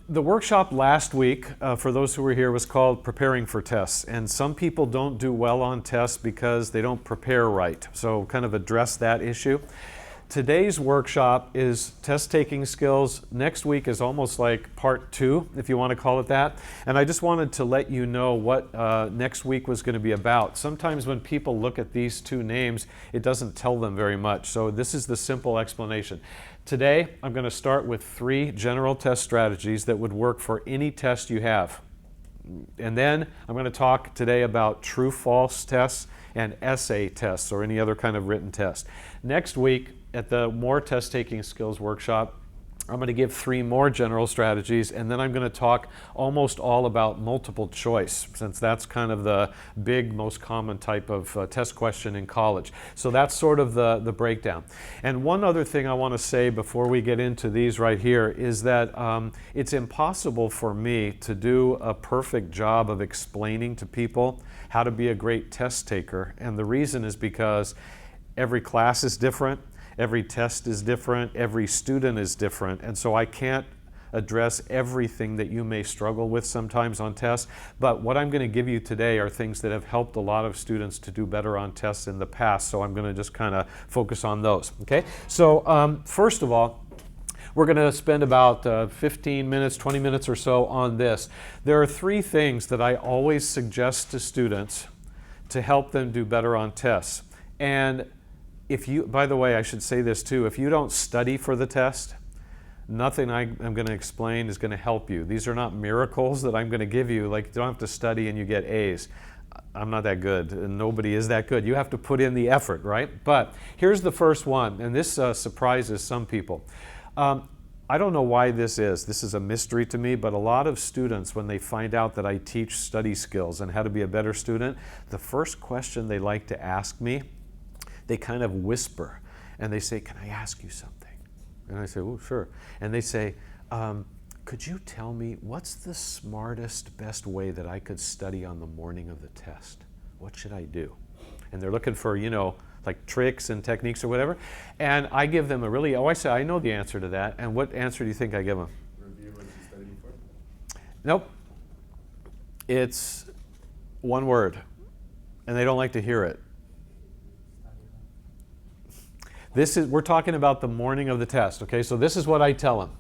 The workshop last week, for those who were here, was called Preparing for Tests. And some people don't do well on tests because they don't prepare right. So kind of address that issue. Today's workshop is test-taking skills. Next week is almost like part 2, if you want to call it that. And I just wanted to let you know what next week was going to be about. Sometimes when people look at these two names, it doesn't tell them very much. So this is the simple explanation. Today, I'm going to start with 3 general test strategies that would work for any test you have. And then I'm going to talk today about true-false tests and essay tests or any other kind of written test. Next week, at the More Test-Taking Skills workshop, I'm going to give 3 more general strategies, and then I'm going to talk almost all about multiple choice, since that's kind of the big, most common type of test question in college. So that's sort of the breakdown. And one other thing I want to say before we get into these right here is that it's impossible for me to do a perfect job of explaining to people how to be a great test taker. And the reason is because every class is different. Every test is different, every student is different, and so I can't address everything that you may struggle with sometimes on tests, but what I'm going to give you today are things that have helped a lot of students to do better on tests in the past, so I'm going to just kind of focus on those, okay? So first of all, we're going to spend about 15 minutes, 20 minutes or so on this. There are 3 things that I always suggest to students to help them do better on tests. And if you, by the way, I should say this too, if you don't study for the test, nothing I'm going to explain is going to help you. These are not miracles that I'm going to give you, like you don't have to study and you get A's. I'm not that good, and nobody is that good. You have to put in the effort, right? But here's the first one, and this surprises some people. I don't know why this is. This is a mystery to me, but a lot of students, when they find out that I teach study skills and how to be a better student, the first question they like to ask me, they kind of whisper and they say, "Can I ask you something?" And I say, "Oh, sure." And they say, "Could you tell me what's the smartest, best way that I could study on the morning of the test? What should I do?" And they're looking for, you know, like tricks and techniques or whatever. And I give them a really, I say, I know the answer to that. And what answer do you think I give them? Review what you studied for? Nope. It's one word. And they don't like to hear it. We're talking about the morning of the test, okay? So this is what I tell them.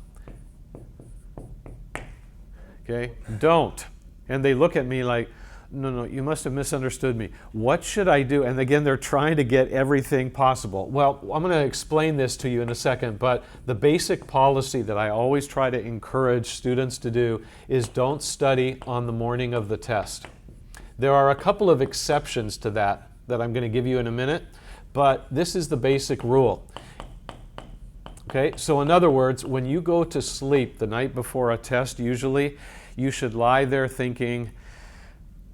Okay? Don't. And they look at me like, no, you must have misunderstood me. What should I do? And again, they're trying to get everything possible. Well, I'm going to explain this to you in a second, but the basic policy that I always try to encourage students to do is don't study on the morning of the test. There are a couple of exceptions to that I'm going to give you in a minute. But this is the basic rule. Okay, so in other words, when you go to sleep the night before a test, usually you should lie there thinking,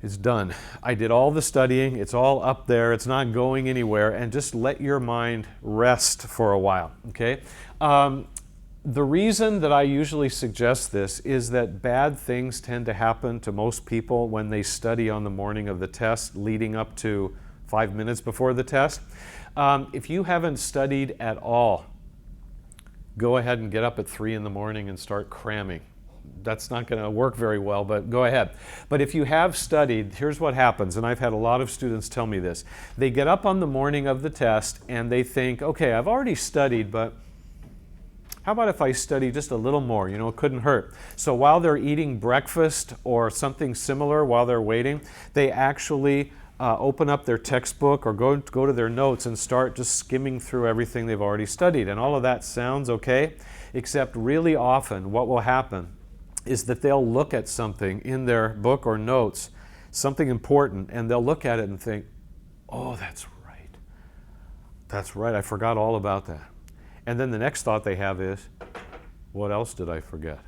it's done. I did all the studying, it's all up there, it's not going anywhere, and just let your mind rest for a while. Okay? The reason that I usually suggest this is that bad things tend to happen to most people when they study on the morning of the test leading up to 5 minutes before the test. If you haven't studied at all, go ahead and get up at 3 in the morning and start cramming. That's not going to work very well, but go ahead. But if you have studied, here's what happens, and I've had a lot of students tell me this. They get up on the morning of the test and they think, okay, I've already studied, but how about if I study just a little more? You know, it couldn't hurt. So while they're eating breakfast or something similar while they're waiting, they actually open up their textbook or go to their notes and start just skimming through everything they've already studied. And all of that sounds okay, except really often what will happen is that they'll look at something in their book or notes, something important, and they'll look at it and think, oh, that's right. That's right, I forgot all about that. And then the next thought they have is, what else did I forget?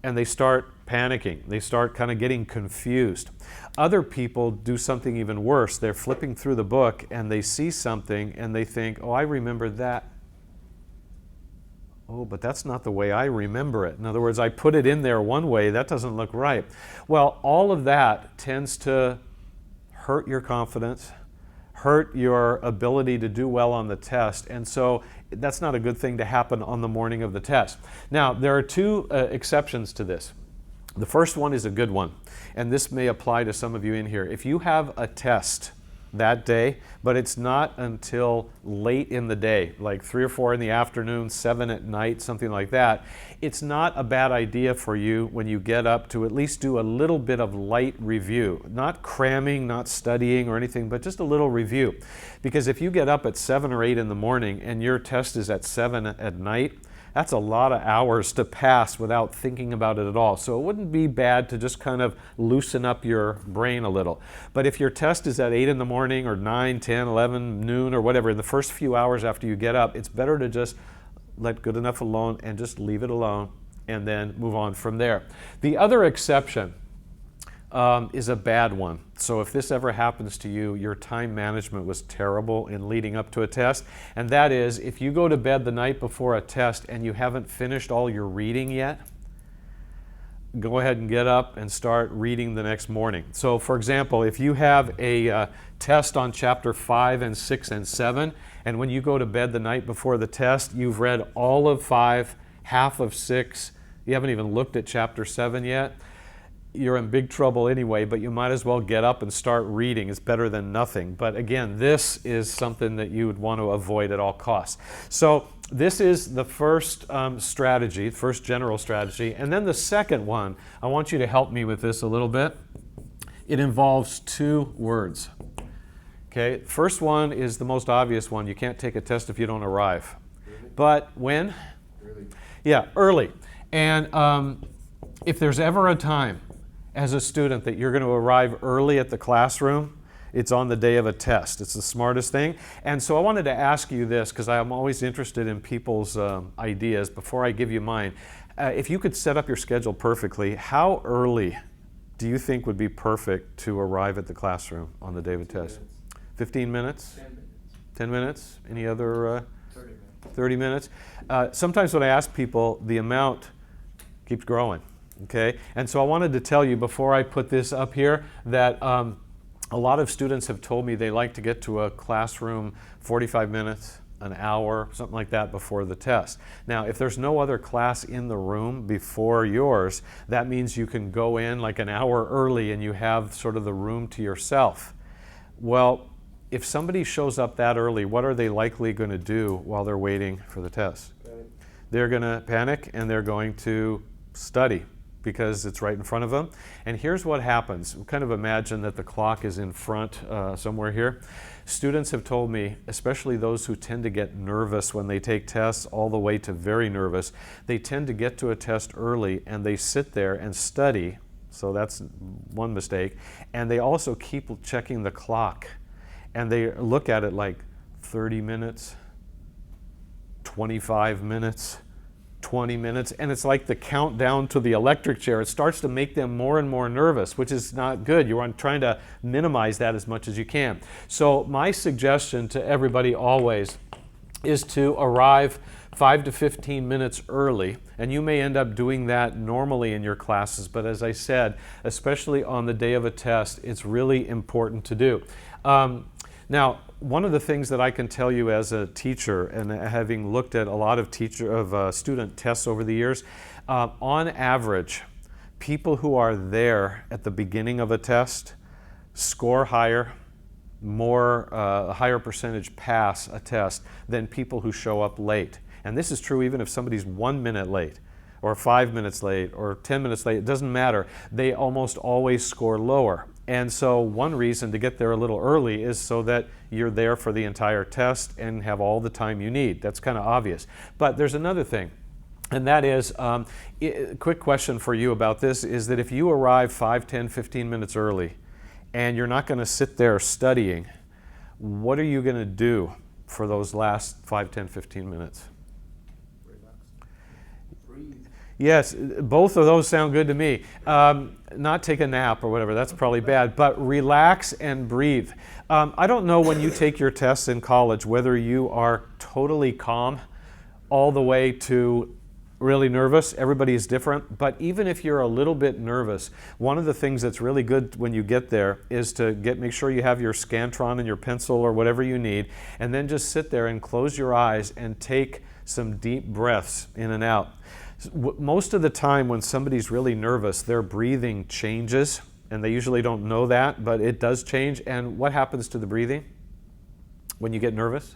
And they start panicking. They start kind of getting confused. Other people do something even worse. They're flipping through the book and they see something and they think, oh, I remember that. Oh, but that's not the way I remember it. In other words, I put it in there one way. That doesn't look right. Well, all of that tends to hurt your confidence, hurt your ability to do well on the test. And so that's not a good thing to happen on the morning of the test. Now, there are two exceptions to this. The first one is a good one, and this may apply to some of you in here. If you have a test that day, but it's not until late in the day, like 3 or 4 in the afternoon, 7 at night, something like that, it's not a bad idea for you when you get up to at least do a little bit of light review. Not cramming, not studying or anything, but just a little review. Because if you get up at 7 or 8 in the morning and your test is at 7 at night, that's a lot of hours to pass without thinking about it at all. So it wouldn't be bad to just kind of loosen up your brain a little. But if your test is at 8 in the morning or 9, 10, 11, noon or whatever, in the first few hours after you get up, it's better to just let good enough alone and just leave it alone and then move on from there. The other exception is a bad one. So if this ever happens to you, your time management was terrible in leading up to a test. And that is, if you go to bed the night before a test and you haven't finished all your reading yet, go ahead and get up and start reading the next morning. So for example, if you have a test on chapter 5 and 6 and 7, and when you go to bed the night before the test, you've read all of 5, half of 6, you haven't even looked at chapter 7 yet, you're in big trouble anyway, but you might as well get up and start reading. It's better than nothing. But again, this is something that you would want to avoid at all costs. So this is the first strategy, first general strategy. And then the second one, I want you to help me with this a little bit. It involves 2 words. Okay, first one is the most obvious one. You can't take a test if you don't arrive. Early? But when? Early. Yeah, early. And if there's ever a time as a student that you're going to arrive early at the classroom, it's on the day of a test. It's the smartest thing. And so I wanted to ask you this, because I'm always interested in people's ideas. Before I give you mine, if you could set up your schedule perfectly, how early do you think would be perfect to arrive at the classroom on the day of a test? 15 minutes? 10 minutes. 10 minutes? Any other? 30 minutes. 30 minutes? Sometimes when I ask people, the amount keeps growing. Okay, and so I wanted to tell you before I put this up here that a lot of students have told me they like to get to a classroom 45 minutes, an hour, something like that before the test. Now, if there's no other class in the room before yours, that means you can go in like an hour early and you have sort of the room to yourself. Well, if somebody shows up that early, what are they likely going to do while they're waiting for the test? Panic. They're going to panic and they're going to study, because it's right in front of them. And here's what happens. Kind of imagine that the clock is in front somewhere here. Students have told me, especially those who tend to get nervous when they take tests, all the way to very nervous, they tend to get to a test early and they sit there and study. So that's one mistake. And they also keep checking the clock. And they look at it like 30 minutes, 25 minutes, 20 minutes, and it's like the countdown to the electric chair. It starts to make them more and more nervous, which is not good. You're trying to minimize that as much as you can. So my suggestion to everybody always is to arrive 5 to 15 minutes early, and you may end up doing that normally in your classes, but as I said, especially on the day of a test, it's really important to do. Now, one of the things that I can tell you as a teacher, and having looked at a lot of student tests over the years, on average, people who are there at the beginning of a test score higher, a higher percentage pass a test than people who show up late. And this is true even if somebody's 1 minute late, or 5 minutes late, or 10 minutes late. It doesn't matter. They almost always score lower. And so one reason to get there a little early is so that you're there for the entire test and have all the time you need. That's kind of obvious. But there's another thing, and that is, quick question for you about this, is that if you arrive 5, 10, 15 minutes early and you're not going to sit there studying, what are you going to do for those last 5, 10, 15 minutes? Relax. Breathe. Yes, both of those sound good to me. Not take a nap or whatever, that's probably bad, but relax and breathe. I don't know when you take your tests in college whether you are totally calm all the way to really nervous. Everybody is different. But even if you're a little bit nervous, one of the things that's really good when you get there is to make sure you have your Scantron and your pencil or whatever you need, and then just sit there and close your eyes and take some deep breaths in and out. Most of the time when somebody's really nervous, their breathing changes, and they usually don't know that, but it does change. And what happens to the breathing when you get nervous?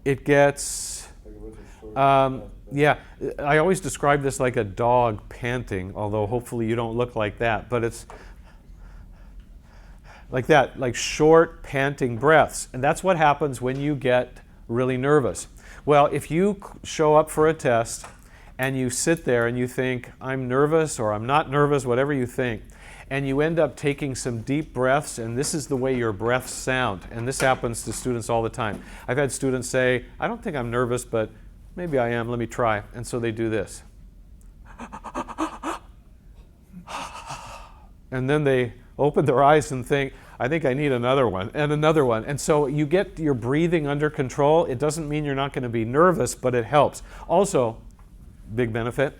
It gets... yeah, I always describe this like a dog panting, although hopefully you don't look like that, but it's like that, like short panting breaths. And that's what happens when you get really nervous. Well, if you show up for a test and you sit there and you think, I'm nervous or I'm not nervous, whatever you think, and you end up taking some deep breaths, and this is the way your breaths sound. And this happens to students all the time. I've had students say, I don't think I'm nervous, but maybe I am, let me try. And so they do this. And then they open their eyes and think, I think I need another one and another one. And so you get your breathing under control. It doesn't mean you're not going to be nervous, but it helps. Also, big benefit,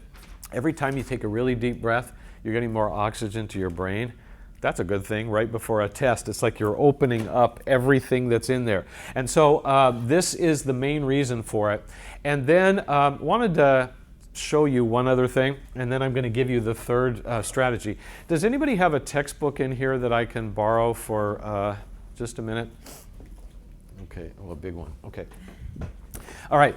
every time you take a really deep breath, you're getting more oxygen to your brain. That's a good thing right before a test. It's like you're opening up everything that's in there. And so this is the main reason for it. And then wanted to show you one other thing, and then I'm going to give you the third strategy. Does anybody have a textbook in here that I can borrow for just a minute? Okay, oh, a big one. Okay. All right.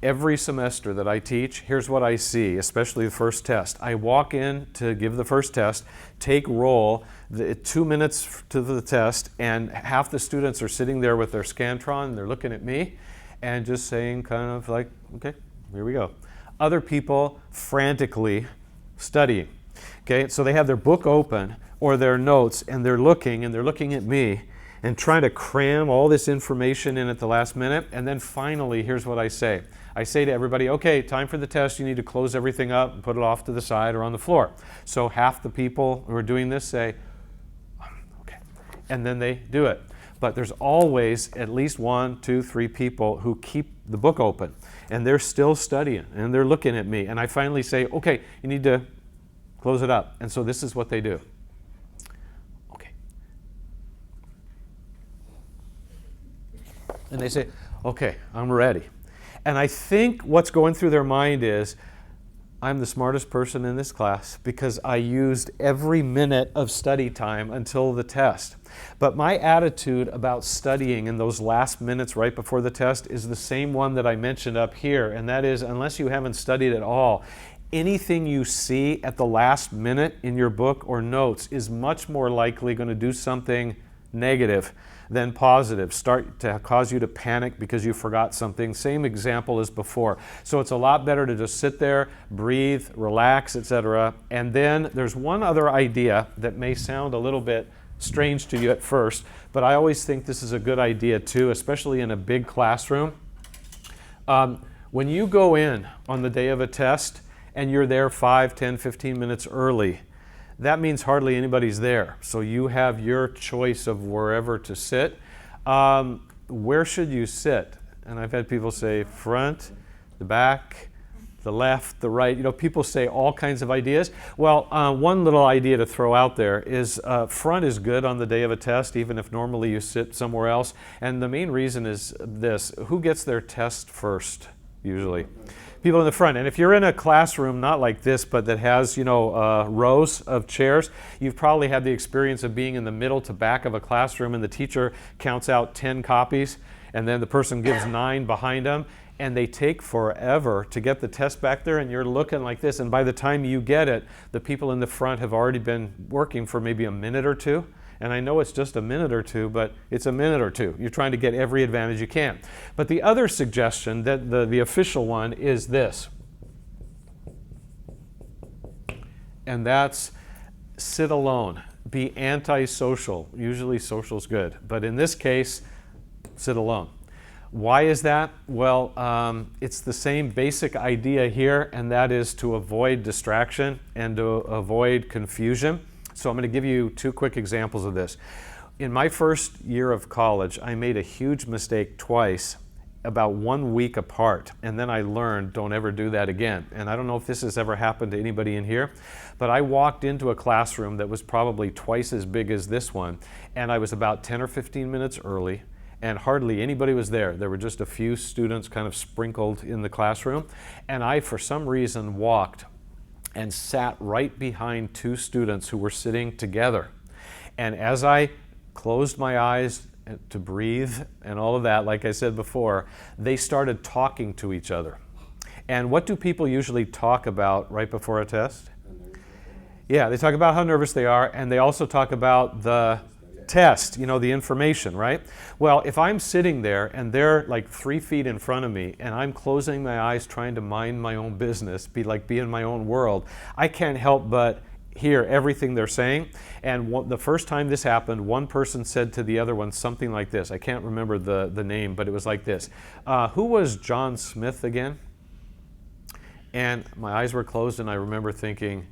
Every semester that I teach, here's what I see, especially the first test. I walk in to give the first test, take roll, 2 minutes to the test, and half the students are sitting there with their Scantron, and they're looking at me and just saying kind of like, okay, here we go. Other people frantically studying. Okay, so they have their book open or their notes, and they're looking at me and trying to cram all this information in at the last minute. And then finally, here's what I say. I say to everybody, okay, time for the test. You need to close everything up and put it off to the side or on the floor. So half the people who are doing this say, okay, and then they do it. But there's always at least 1, 2, 3 people who keep the book open, and they're still studying, and they're looking at me. And I finally say, okay, you need to close it up. And so this is what they do. Okay. And they say, okay, I'm ready. And I think what's going through their mind is, I'm the smartest person in this class because I used every minute of study time until the test. But my attitude about studying in those last minutes right before the test is the same one that I mentioned up here, and that is, unless you haven't studied at all, anything you see at the last minute in your book or notes is much more likely going to do something negative than positive, start to cause you to panic because you forgot something. Same example as before. So it's a lot better to just sit there, breathe, relax, etc. And then there's one other idea that may sound a little bit strange to you at first, but I always think this is a good idea too, especially in a big classroom. When you go in on the day of a test and you're there 5, 10, 15 minutes early, that means hardly anybody's there. So you have your choice of wherever to sit. Where should you sit? And I've had people say front, the back, the left, the right. You know, people say all kinds of ideas. Well, one little idea to throw out there is front is good on the day of a test, even if normally you sit somewhere else. And the main reason is this: who gets their test first, usually? People in the front. And if you're in a classroom, not like this, but that has, you know, rows of chairs, you've probably had the experience of being in the middle to back of a classroom, and the teacher counts out 10 copies, and then the person gives 9 behind them, and they take forever to get the test back there, and you're looking like this, and by the time you get it, the people in the front have already been working for maybe a minute or two. And I know it's just a minute or two, but it's a minute or two. You're trying to get every advantage you can. But the other suggestion, that the official one, is this. And that's sit alone. Be antisocial. Usually social's good. But in this case, sit alone. Why is that? Well, it's the same basic idea here, and that is to avoid distraction and to avoid confusion. So I'm going to give you 2 quick examples of this. In my first year of college, I made a huge mistake twice about 1 week apart. And then I learned, don't ever do that again. And I don't know if this has ever happened to anybody in here, but I walked into a classroom that was probably twice as big as this one, and I was about 10 or 15 minutes early, and hardly anybody was there. There were just a few students kind of sprinkled in the classroom, and I, for some reason, walked and sat right behind 2 students who were sitting together. And as I closed my eyes to breathe and all of that, like I said before, they started talking to each other. And what do people usually talk about right before a test? Yeah, they talk about how nervous they are, and they also talk about the test, you know, the information, right? Well, if I'm sitting there and they're like 3 feet in front of me and I'm closing my eyes trying to mind my own business, be in my own world, I can't help but hear everything they're saying. And the first time this happened, one person said to the other one something like this. I can't remember the name, but it was like this. Who was John Smith again? And my eyes were closed and I remember thinking,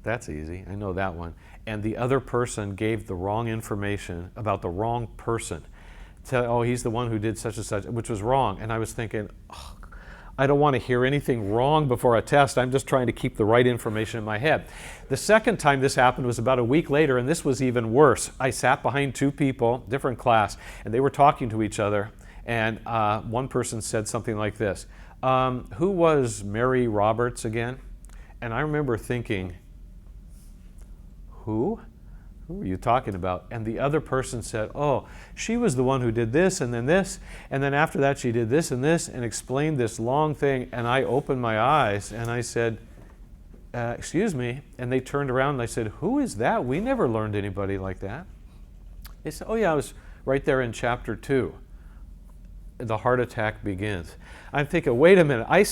that's easy, I know that one. And the other person gave the wrong information about the wrong person. Oh, he's the one who did such and such, which was wrong. And I was thinking, oh, I don't want to hear anything wrong before a test. I'm just trying to keep the right information in my head. The second time this happened was about a week later, and this was even worse. I sat behind 2 people, different class, and they were talking to each other. And one person said something like this, who was Mary Roberts again? And I remember thinking, who? Who are you talking about? And the other person said, oh, she was the one who did this, and then after that she did this, and explained this long thing. And I opened my eyes and I said, excuse me. And they turned around and I said, who is that? We never learned anybody like that. They said, oh yeah, I was right there in chapter 2. The heart attack begins. I'm thinking, wait a minute, I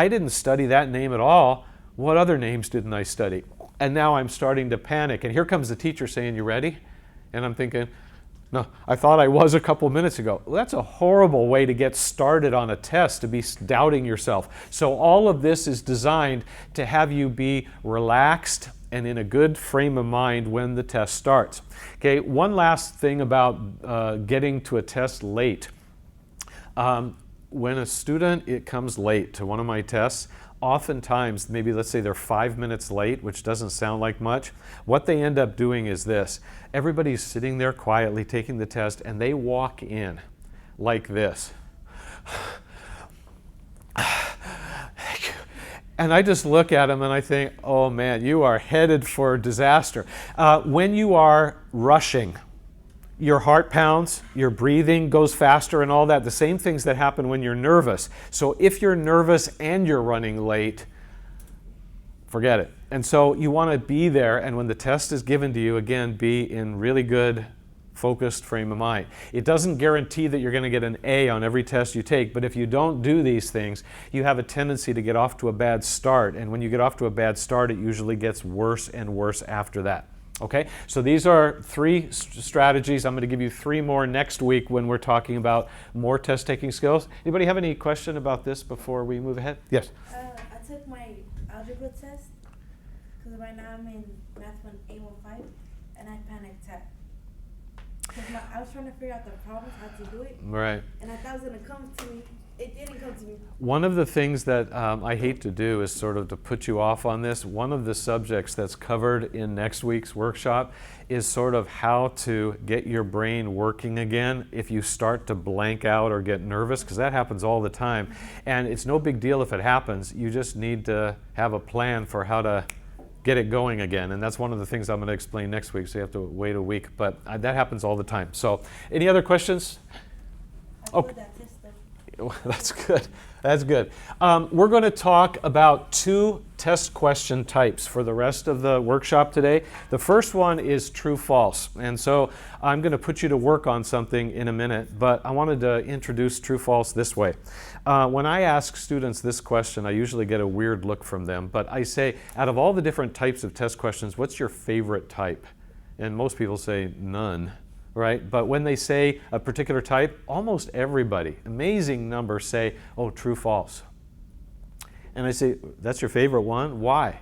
didn't study that name at all. What other names didn't I study? And now I'm starting to panic. And here comes the teacher saying, you ready? And I'm thinking, no, I thought I was a couple minutes ago. Well, that's a horrible way to get started on a test, to be doubting yourself. So all of this is designed to have you be relaxed and in a good frame of mind when the test starts. Okay, one last thing about getting to a test late. When a student comes late to one of my tests, oftentimes, maybe let's say they're 5 minutes late, which doesn't sound like much. What they end up doing is this. Everybody's sitting there quietly taking the test, and they walk in like this. And I just look at them and I think, oh man, you are headed for disaster. When you are rushing, your heart pounds, your breathing goes faster and all that, the same things that happen when you're nervous. So if you're nervous and you're running late, forget it. And so you want to be there, and when the test is given to you, again, be in really good, focused frame of mind. It doesn't guarantee that you're going to get an A on every test you take, but if you don't do these things, you have a tendency to get off to a bad start. And when you get off to a bad start, it usually gets worse and worse after that. Okay, so these are 3 strategies. I'm going to give you 3 more next week when we're talking about more test-taking skills. Anybody have any question about this before we move ahead? Yes? I took my algebra test because right now I'm in Math 1A15 and I panicked at. I was trying to figure out the problems, how to do it. Right. And I thought it was going to come to me. It didn't come to me. One of the things that I hate to do is sort of to put you off on this. One of the subjects that's covered in next week's workshop is sort of how to get your brain working again if you start to blank out or get nervous, because that happens all the time. And it's no big deal if it happens. You just need to have a plan for how to get it going again. And that's one of the things I'm going to explain next week, so you have to wait a week. But that happens all the time. So any other questions? Okay. That test stuff. That's good. That's good. We're going to talk about 2 test question types for the rest of the workshop today. The first one is true-false. And so I'm going to put you to work on something in a minute, but I wanted to introduce true-false this way. When I ask students this question, I usually get a weird look from them, but I say, out of all the different types of test questions, what's your favorite type? And most people say none. Right? But when they say a particular type, almost everybody, amazing number, say, oh, true, false. And I say, that's your favorite one? Why?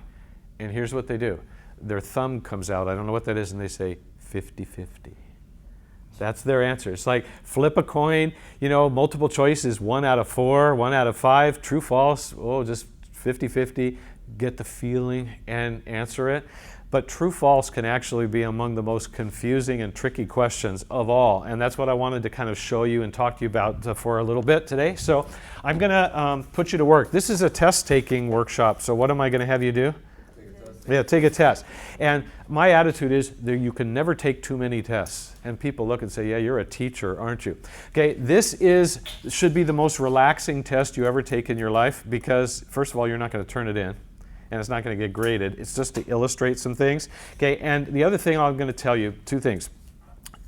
And here's what they do. Their thumb comes out, I don't know what that is, and they say 50-50. That's their answer. It's like flip a coin, multiple choice is 1 out of 4, 1 out of 5, true, false, just 50-50, get the feeling and answer it. But true, false can actually be among the most confusing and tricky questions of all. And that's what I wanted to kind of show you and talk to you about for a little bit today. So I'm going to put you to work. This is a test-taking workshop. So what am I going to have you do? Yeah, take a test. And my attitude is that you can never take too many tests. And people look and say, yeah, you're a teacher, aren't you? Okay, this should be the most relaxing test you ever take in your life because, first of all, you're not going to turn it in. And it's not going to get graded. It's just to illustrate some things. Okay, and the other thing I'm going to tell you, 2 things.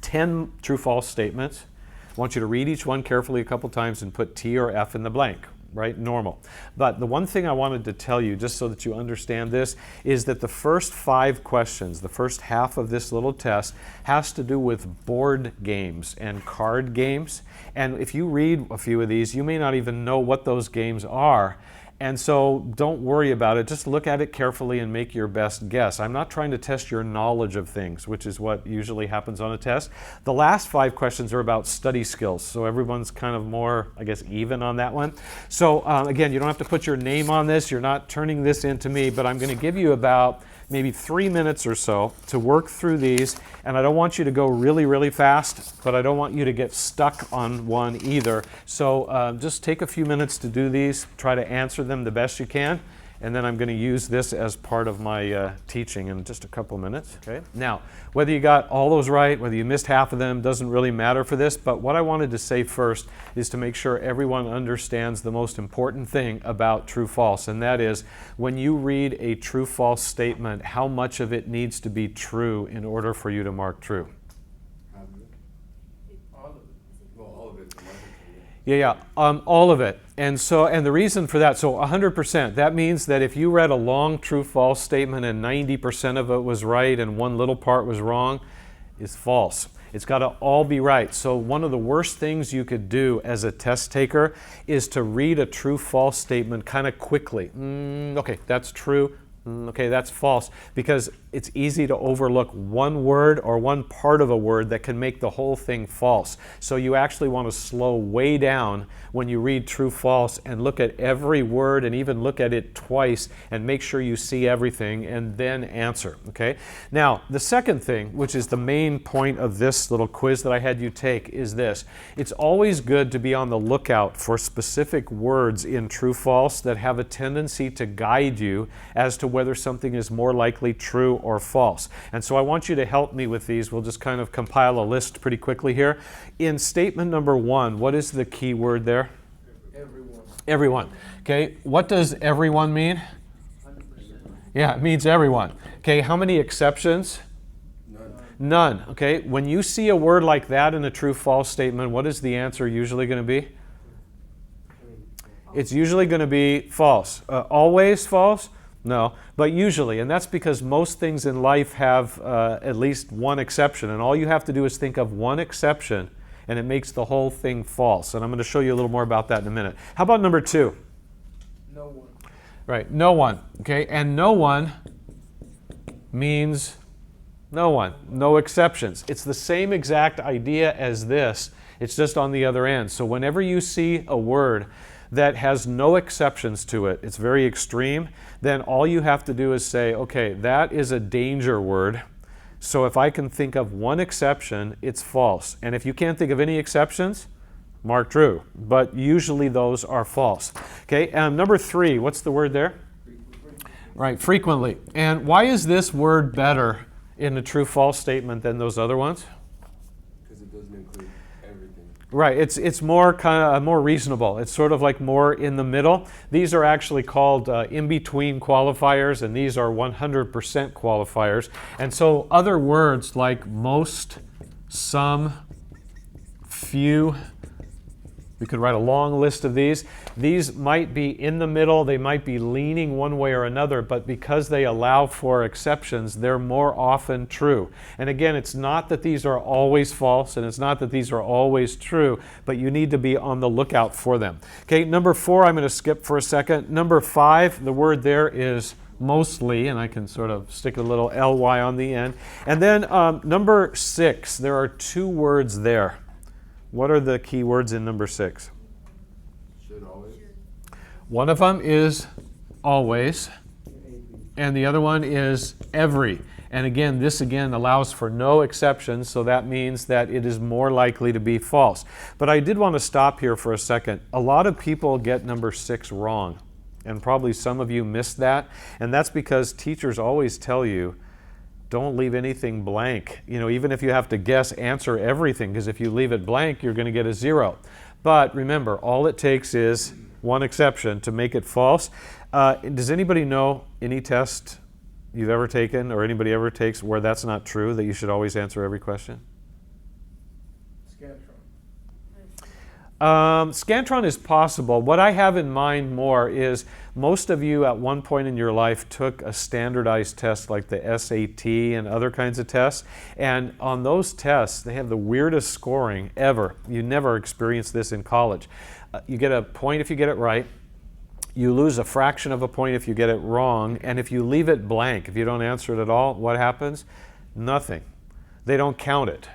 10 true-false statements. I want you to read each one carefully a couple times and put T or F in the blank, right? Normal. But the one thing I wanted to tell you, just so that you understand this, is that the first 5 questions, the first half of this little test, has to do with board games and card games. And if you read a few of these, you may not even know what those games are. And so don't worry about it. Just look at it carefully and make your best guess. I'm not trying to test your knowledge of things, which is what usually happens on a test. The last 5 questions are about study skills. So everyone's kind of more, I guess, even on that one. So again, you don't have to put your name on this. You're not turning this into me, but I'm going to give you about maybe 3 minutes or so to work through these. And I don't want you to go really, really fast, but I don't want you to get stuck on one either. So just take a few minutes to do these, try to answer them the best you can, and then I'm going to use this as part of my teaching in just a couple minutes. Okay. Now, whether you got all those right, whether you missed half of them, doesn't really matter for this, but what I wanted to say first is to make sure everyone understands the most important thing about true-false, and that is when you read a true-false statement, how much of it needs to be true in order for you to mark true. All of it. Well, all of it. Yeah, all of it. And the reason for that, so 100%, that means that if you read a long true-false statement and 90% of it was right and one little part was wrong, it's false. It's got to all be right. So one of the worst things you could do as a test taker is to read a true-false statement kind of quickly. Okay, that's true. Okay, that's false, because it's easy to overlook one word or one part of a word that can make the whole thing false. So you actually want to slow way down when you read true false and look at every word and even look at it twice and make sure you see everything and then answer. Okay? Now, the second thing, which is the main point of this little quiz that I had you take, is this. It's always good to be on the lookout for specific words in true false that have a tendency to guide you as to whether something is more likely true or false. And so I want you to help me with these. We'll just kind of compile a list pretty quickly here. In statement number 1, what is the key word there? Everyone. Everyone. Okay, what does everyone mean? 100%. Yeah, it means everyone. Okay, how many exceptions? None. None. Okay, when you see a word like that in a true-false statement, what is the answer usually going to be? It's usually going to be false. Always false? No, but usually, and that's because most things in life have at least one exception, and all you have to do is think of one exception, and it makes the whole thing false. And I'm going to show you a little more about that in a minute. How about number 2? No one. Right, no one. Okay, and no one means no one, no exceptions. It's the same exact idea as this, it's just on the other end. So whenever you see a word that has no exceptions to it, it's very extreme, then all you have to do is say, okay, that is a danger word. So if I can think of one exception, it's false. And if you can't think of any exceptions, mark true. But usually those are false. Okay, number 3, what's the word there? Right, frequently. And why is this word better in the true-false statement than those other ones? Because it doesn't include everything. Right, it's more kind of more reasonable. It's sort of like more in the middle. These are actually called in-between qualifiers, and these are 100% qualifiers. And so other words like most, some, few, we could write a long list of these. These might be in the middle, they might be leaning one way or another, but because they allow for exceptions, they're more often true. And again, it's not that these are always false, and it's not that these are always true, but you need to be on the lookout for them. Okay, number 4, I'm going to skip for a second. Number 5, the word there is mostly, and I can sort of stick a little ly on the end. And then number 6, there are 2 words there. What are the key words in number 6? Should always. One of them is always, and the other one is every. And again, this again allows for no exceptions, so that means that it is more likely to be false. But I did want to stop here for a second. A lot of people get number 6 wrong, and probably some of you missed that. And that's because teachers always tell you, don't leave anything blank. You know, even if you have to guess, answer everything, because if you leave it blank, you're going to get a 0. But remember, all it takes is one exception to make it false. Does anybody know any test you've ever taken or anybody ever takes where that's not true, that you should always answer every question? Scantron is possible. What I have in mind more is most of you at one point in your life took a standardized test like the SAT and other kinds of tests. And on those tests, they have the weirdest scoring ever. You never experienced this in college. You get a point if you get it right. You lose a fraction of a point if you get it wrong. And if you leave it blank, if you don't answer it at all, what happens? Nothing. They don't count it.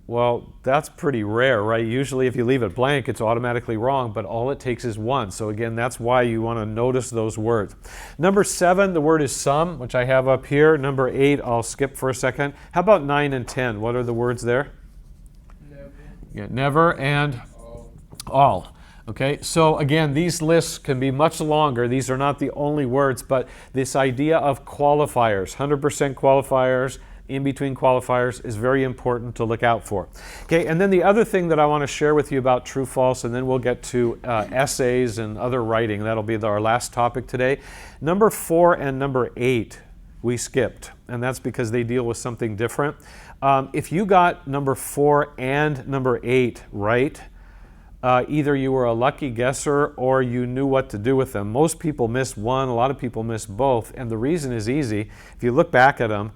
Well, that's pretty rare, right? Usually if you leave it blank, it's automatically wrong, but all it takes is 1. So again, that's why you want to notice those words. Number 7, the word is some, which I have up here. Number 8, I'll skip for a second. How about 9 and 10? What are the words there? Never. Yeah, never and all. Okay, so again, these lists can be much longer. These are not the only words, but this idea of qualifiers, 100% qualifiers, in between qualifiers is very important to look out for. Okay, and then the other thing that I want to share with you about true false, and then we'll get to essays and other writing. That'll be our last topic today. Number 4 and number 8 we skipped, and that's because they deal with something different. If you got number 4 and number 8 right, either you were a lucky guesser or you knew what to do with them. Most people miss one, a lot of people miss both, and the reason is easy. If you look back at them,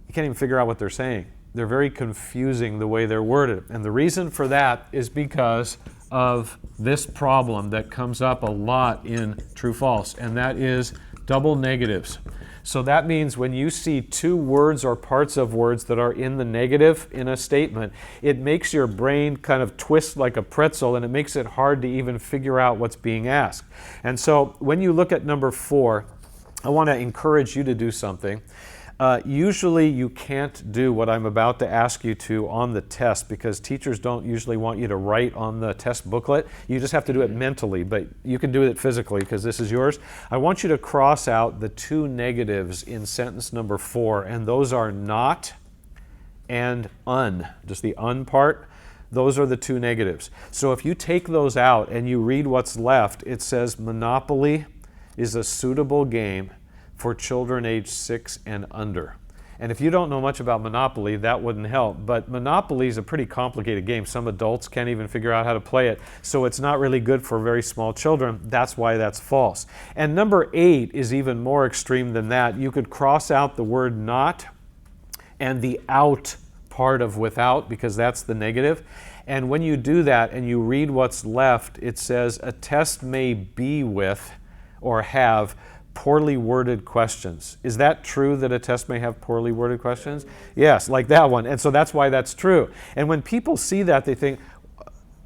you can't even figure out what they're saying. They're very confusing the way they're worded. And the reason for that is because of this problem that comes up a lot in true-false, and that is double negatives. So that means when you see 2 words or parts of words that are in the negative in a statement, it makes your brain kind of twist like a pretzel, and it makes it hard to even figure out what's being asked. And so when you look at number 4, I want to encourage you to do something. Usually you can't do what I'm about to ask you to on the test because teachers don't usually want you to write on the test booklet. You just have to do it mentally, but you can do it physically because this is yours. I want you to cross out the 2 negatives in sentence number 4, and those are not and un, just the un part. Those are the 2 negatives. So if you take those out and you read what's left, it says Monopoly is a suitable game for children aged 6 and under. And if you don't know much about Monopoly, that wouldn't help. But Monopoly is a pretty complicated game. Some adults can't even figure out how to play it. So it's not really good for very small children. That's why that's false. And number 8 is even more extreme than that. You could cross out the word not and the out part of without because that's the negative. And when you do that and you read what's left, it says a test may be with or have poorly worded questions. Is that true that a test may have poorly worded questions? Yes, like that one. And so that's why that's true. And when people see that, they think,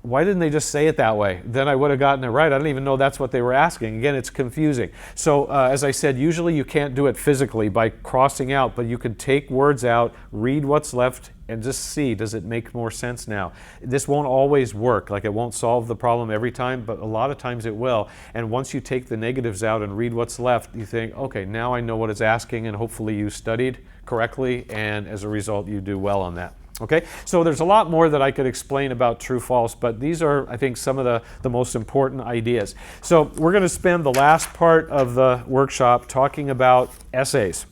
why didn't they just say it that way? Then I would have gotten it right. I don't even know that's what they were asking. Again, it's confusing. So as I said, usually you can't do it physically by crossing out, but you can take words out, read what's left, and just see, does it make more sense now? This won't always work, like it won't solve the problem every time, but a lot of times it will. And once you take the negatives out and read what's left, you think, okay, now I know what it's asking, and hopefully you studied correctly, and as a result, you do well on that. Okay, so there's a lot more that I could explain about true-false, but these are, I think, some of the most important ideas. So we're going to spend the last part of the workshop talking about essays.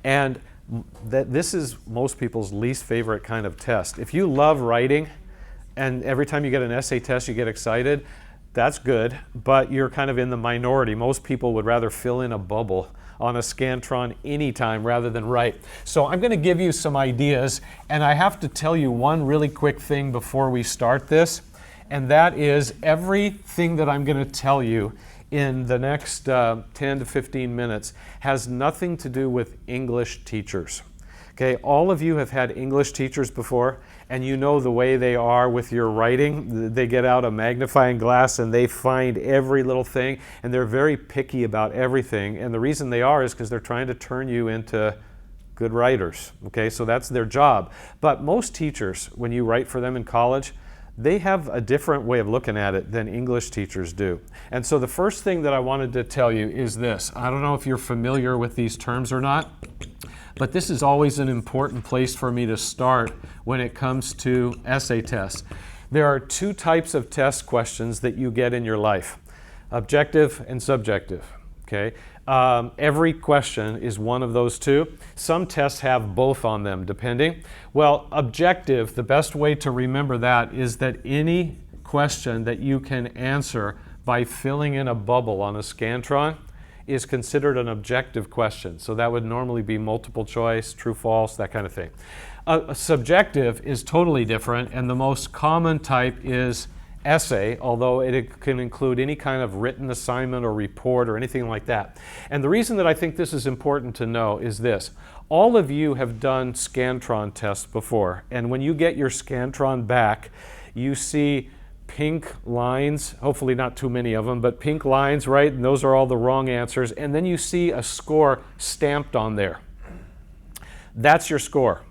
And this is most people's least favorite kind of test. If you love writing, and every time you get an essay test you get excited, that's good, but you're kind of in the minority. Most people would rather fill in a bubble on a Scantron anytime rather than write. So I'm going to give you some ideas, and I have to tell you one really quick thing before we start this, and that is everything that I'm going to tell you in the next 10 to 15 minutes has nothing to do with English teachers. Okay, all of you have had English teachers before, and you know the way they are with your writing. They get out a magnifying glass and they find every little thing, and they're very picky about everything. And the reason they are is because they're trying to turn you into good writers. Okay, so that's their job. But most teachers, when you write for them in college, they have a different way of looking at it than English teachers do. And so the first thing that I wanted to tell you is this. I don't know if you're familiar with these terms or not, but this is always an important place for me to start when it comes to essay tests. There are two types of test questions that you get in your life, objective and subjective. Okay? Every question is one of those two. Some tests have both on them, depending. Well, objective, the best way to remember that is that any question that you can answer by filling in a bubble on a Scantron is considered an objective question. So that would normally be multiple choice, true, false, that kind of thing. A subjective is totally different, and the most common type is essay, although it can include any kind of written assignment or report or anything like that. And the reason that I think this is important to know is this. All of you have done Scantron tests before, and when you get your Scantron back, you see pink lines, hopefully not too many of them, but pink lines, right? And those are all the wrong answers. And then you see a score stamped on there. That's your score.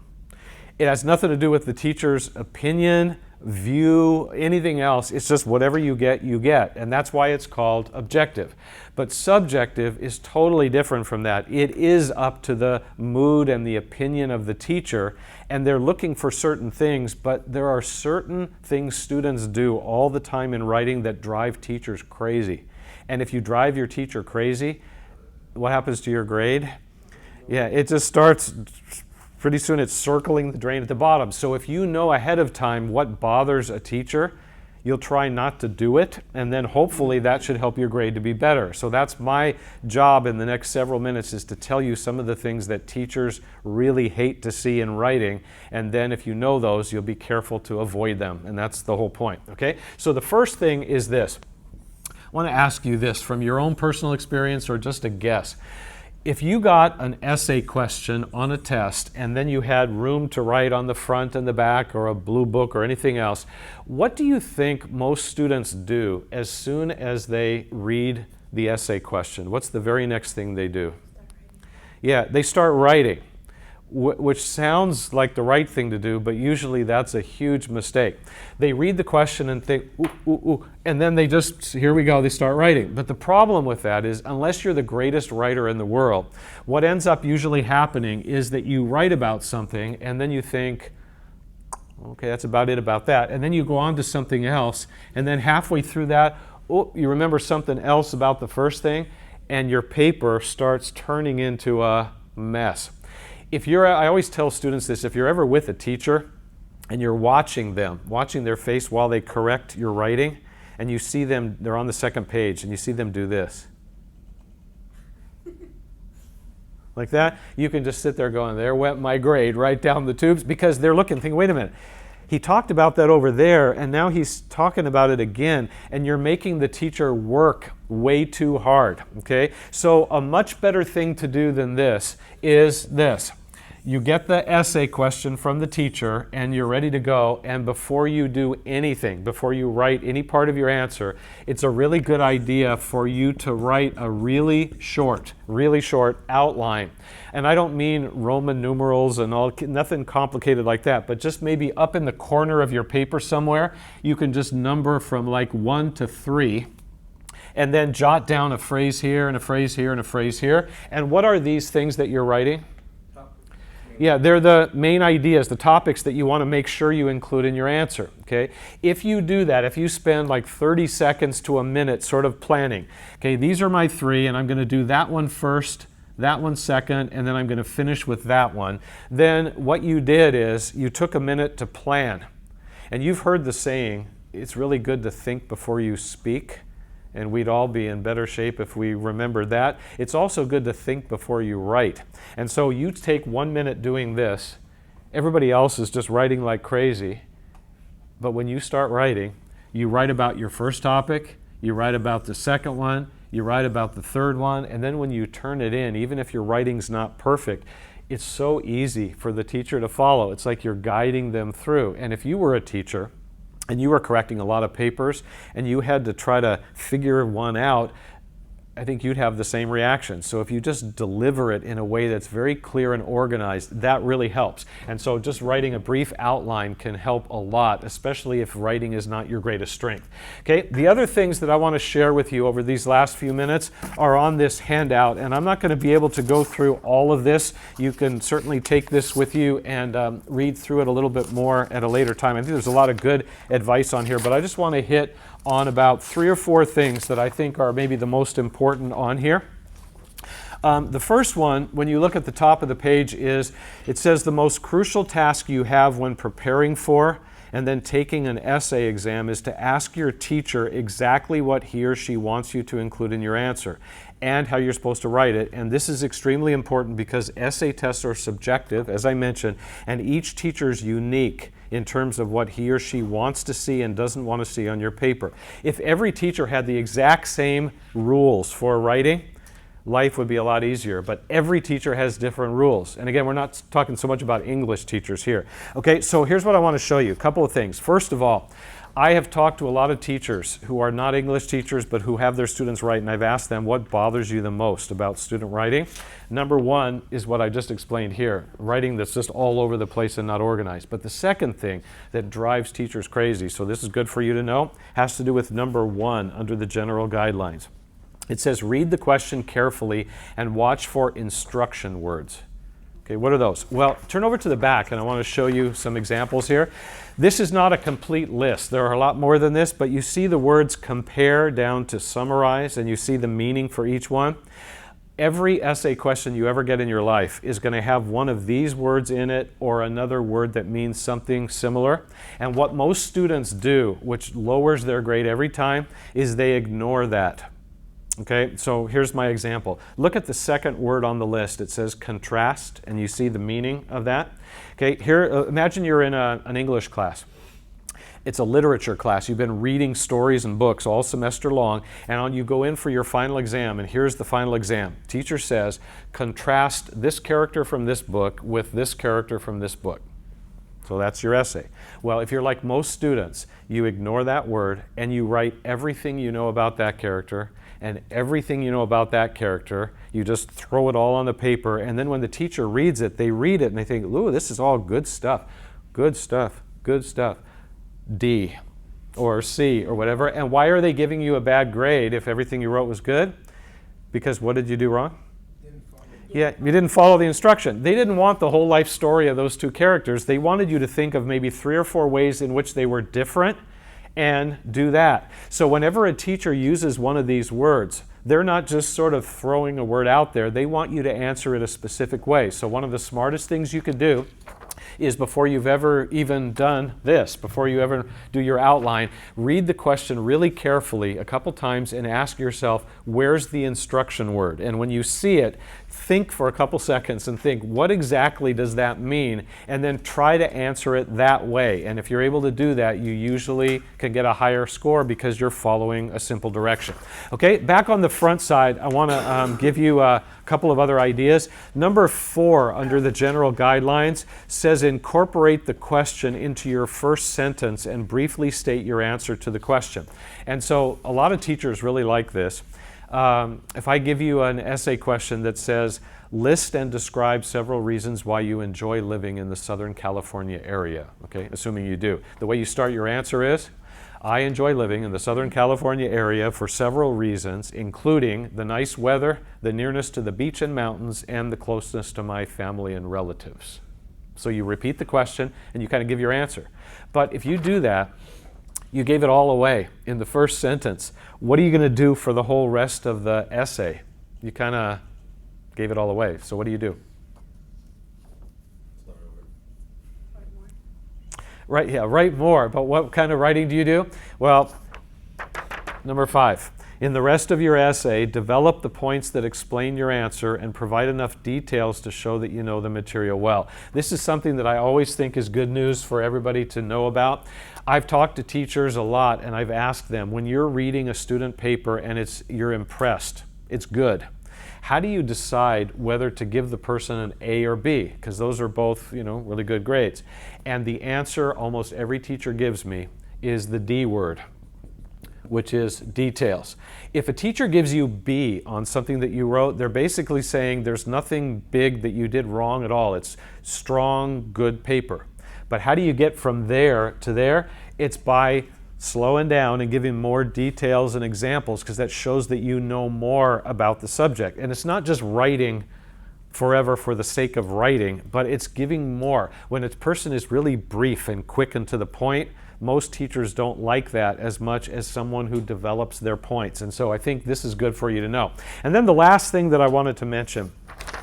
It has nothing to do with the teacher's opinion, view, anything else. It's just whatever you get, you get. And that's why it's called objective. But subjective is totally different from that. It is up to the mood and the opinion of the teacher, and they're looking for certain things, but there are certain things students do all the time in writing that drive teachers crazy. And if you drive your teacher crazy, what happens to your grade? Yeah, it just starts. Pretty soon it's circling the drain at the bottom. So if you know ahead of time what bothers a teacher, you'll try not to do it, and then hopefully that should help your grade to be better. So that's my job in the next several minutes, is to tell you some of the things that teachers really hate to see in writing, and then if you know those, you'll be careful to avoid them, and that's the whole point, okay? So the first thing is this. I want to ask you this from your own personal experience or just a guess. If you got an essay question on a test and then you had room to write on the front and the back or a blue book or anything else, what do you think most students do as soon as they read the essay question? What's the very next thing they do? Yeah, they start writing, which sounds like the right thing to do, but usually that's a huge mistake. They read the question and think, ooh, ooh, ooh, and then they just, here we go, they start writing. But the problem with that is, unless you're the greatest writer in the world, what ends up usually happening is that you write about something and then you think, okay, that's about it about that. And then you go on to something else, and then halfway through that, oh, you remember something else about the first thing, and your paper starts turning into a mess. I always tell students this, if you're ever with a teacher and you're watching their face while they correct your writing, and you see them, they're on the second page, and you see them do this. Like that, you can just sit there going, there went my grade right down the tubes, because they're looking, thinking, wait a minute, he talked about that over there, and now he's talking about it again, and you're making the teacher work way too hard, okay? So a much better thing to do than this is this. You get the essay question from the teacher, and you're ready to go, and before you do anything, before you write any part of your answer, it's a really good idea for you to write a really short outline. And I don't mean Roman numerals and all, nothing complicated like that, but just maybe up in the corner of your paper somewhere, you can just number from like 1 to 3, and then jot down a phrase here and a phrase here and a phrase here. And what are these things that you're writing? Yeah, they're the main ideas, the topics that you want to make sure you include in your answer, okay? If you do that, if you spend like 30 seconds to a minute sort of planning, okay, these are my 3, and I'm going to do that one first, that one second, and then I'm going to finish with that one, then what you did is you took a minute to plan. And you've heard the saying, it's really good to think before you speak, and we'd all be in better shape if we remembered that. It's also good to think before you write. And so you take 1 minute doing this. Everybody else is just writing like crazy. But when you start writing, you write about your first topic, you write about the second one, you write about the third one, and then when you turn it in, even if your writing's not perfect, it's so easy for the teacher to follow. It's like you're guiding them through. And if you were a teacher and you were correcting a lot of papers and you had to try to figure one out, I think you'd have the same reaction. So if you just deliver it in a way that's very clear and organized, that really helps. And so just writing a brief outline can help a lot, especially if writing is not your greatest strength. Okay, the other things that I want to share with you over these last few minutes are on this handout, and I'm not going to be able to go through all of this. You can certainly take this with you and read through it a little bit more at a later time. I think there's a lot of good advice on here, but I just want to hit on about 3 or 4 things that I think are maybe the most important on here. The first one, when you look at the top of the page, is it says the most crucial task you have when preparing for and then taking an essay exam is to ask your teacher exactly what he or she wants you to include in your answer and how you're supposed to write it. And this is extremely important because essay tests are subjective, as I mentioned, and each teacher is unique in terms of what he or she wants to see and doesn't want to see on your paper. If every teacher had the exact same rules for writing, life would be a lot easier, but every teacher has different rules. And again, we're not talking so much about English teachers here. Okay, so here's what I want to show you. A couple of things. First of all, I have talked to a lot of teachers who are not English teachers but who have their students write, and I've asked them what bothers you the most about student writing. Number one is what I just explained here, writing that's just all over the place and not organized. But the second thing that drives teachers crazy, so this is good for you to know, has to do with number 1 under the general guidelines. It says read the question carefully and watch for instruction words. Okay, what are those? Well, turn over to the back and I want to show you some examples here. This is not a complete list. There are a lot more than this, but you see the words compare down to summarize, and you see the meaning for each one. Every essay question you ever get in your life is going to have one of these words in it or another word that means something similar. And what most students do, which lowers their grade every time, is they ignore that. Okay, so here's my example. Look at the second word on the list. It says contrast, and you see the meaning of that. Okay, here, imagine you're in an English class. It's a literature class. You've been reading stories and books all semester long, and you go in for your final exam, and here's the final exam. Teacher says, contrast this character from this book with this character from this book. So that's your essay. Well, if you're like most students, you ignore that word, and you write everything you know about that character, and everything you know about that character, you just throw it all on the paper, and then when the teacher reads it, they read it and they think, ooh, this is all good stuff, good stuff, good stuff. D or C or whatever. And why are they giving you a bad grade if everything you wrote was good? Because what did you do wrong? Yeah, you didn't follow the instruction. They didn't want the whole life story of those two characters. They wanted you to think of maybe 3 or 4 ways in which they were different and do that. So whenever a teacher uses one of these words, they're not just sort of throwing a word out there. They want you to answer it a specific way. So one of the smartest things you could do is before you've ever even done this, before you ever do your outline, read the question really carefully a couple times and ask yourself, where's the instruction word? And when you see it, think for a couple seconds and think, what exactly does that mean? And then try to answer it that way. And if you're able to do that, you usually can get a higher score because you're following a simple direction. Okay, back on the front side, I want to give you a couple of other ideas. Number 4 under the general guidelines says incorporate the question into your first sentence and briefly state your answer to the question. And so a lot of teachers really like this. If I give you an essay question that says, list and describe several reasons why you enjoy living in the Southern California area, okay, assuming you do. The way you start your answer is, I enjoy living in the Southern California area for several reasons, including the nice weather, the nearness to the beach and mountains, and the closeness to my family and relatives. So you repeat the question and you kind of give your answer. But if you do that, you gave it all away in the first sentence. What are you going to do for the whole rest of the essay? You kind of gave it all away. So what do you do? Write more. But what kind of writing do you do? Well, Number 5, in the rest of your essay, develop the points that explain your answer and provide enough details to show that you know the material well. This is something that I always think is good news for everybody to know about. I've talked to teachers a lot and I've asked them, when you're reading a student paper and you're impressed, it's good. How do you decide whether to give the person an A or B? Because those are both, really good grades. And the answer almost every teacher gives me is the D word, which is details. If a teacher gives you B on something that you wrote, they're basically saying there's nothing big that you did wrong at all. It's strong, good paper. But how do you get from there to there? It's by slowing down and giving more details and examples, because that shows that you know more about the subject. And it's not just writing forever for the sake of writing, but it's giving more. When a person is really brief and quick and to the point, most teachers don't like that as much as someone who develops their points. And so I think this is good for you to know. And then the last thing that I wanted to mention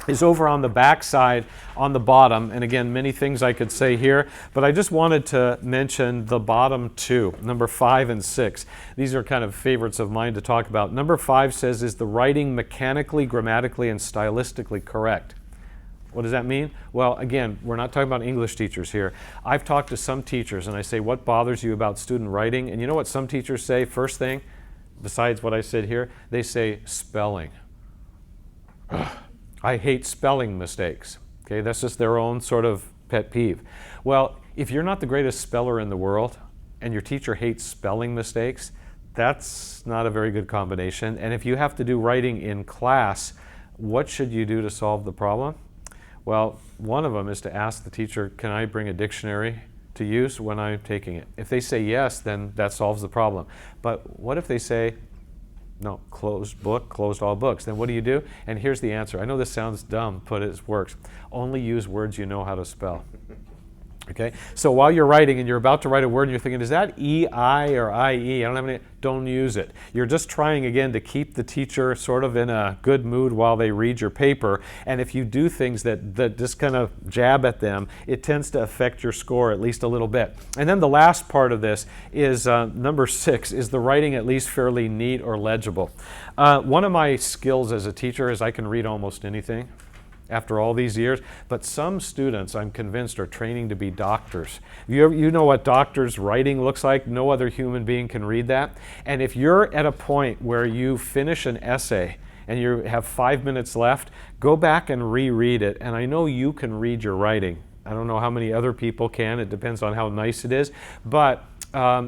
is over on the back side on the bottom. And again, many things I could say here, but I just wanted to mention the bottom 2, number 5 and 6. These are kind of favorites of mine to talk about. Number 5 says, is the writing mechanically, grammatically, and stylistically correct? What does that mean? Well, again, we're not talking about English teachers here. I've talked to some teachers and I say, what bothers you about student writing? And you know what some teachers say first thing, besides what I said here? They say spelling. Ugh, I hate spelling mistakes. Okay, that's just their own sort of pet peeve. Well, if you're not the greatest speller in the world and your teacher hates spelling mistakes, that's not a very good combination. And if you have to do writing in class, what should you do to solve the problem? Well, one of them is to ask the teacher, can I bring a dictionary to use when I'm taking it? If they say yes, then that solves the problem. But what if they say, no, closed book, closed all books? Then what do? And here's the answer. I know this sounds dumb, but it works. Only use words you know how to spell. Okay? So while you're writing and you're about to write a word and you're thinking, is that E-I or I-E? I don't have any, don't use it. You're just trying again to keep the teacher sort of in a good mood while they read your paper. And if you do things that just kind of jab at them, it tends to affect your score at least a little bit. And then the last part of this is number 6, is the writing at least fairly neat or legible? One of my skills as a teacher is I can read almost anything after all these years, but some students, I'm convinced, are training to be doctors. You know what doctors' writing looks like? No other human being can read that. And if you're at a point where you finish an essay and you have 5 minutes left, go back and reread it. And I know you can read your writing. I don't know how many other people can. It depends on how nice it is. But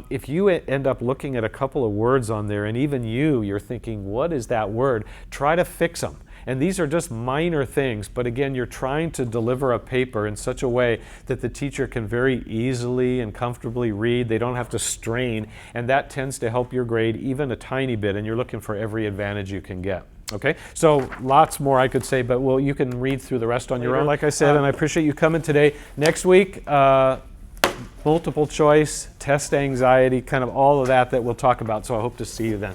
if you end up looking at a couple of words on there, and even you're thinking, what is that word? Try to fix them. And these are just minor things, but again, you're trying to deliver a paper in such a way that the teacher can very easily and comfortably read. They don't have to strain, and that tends to help your grade even a tiny bit, and you're looking for every advantage you can get. Okay, so lots more I could say, but you can read through the rest on your own, like I said, and I appreciate you coming today. Next week, multiple choice, test anxiety, kind of all of that we'll talk about, so I hope to see you then.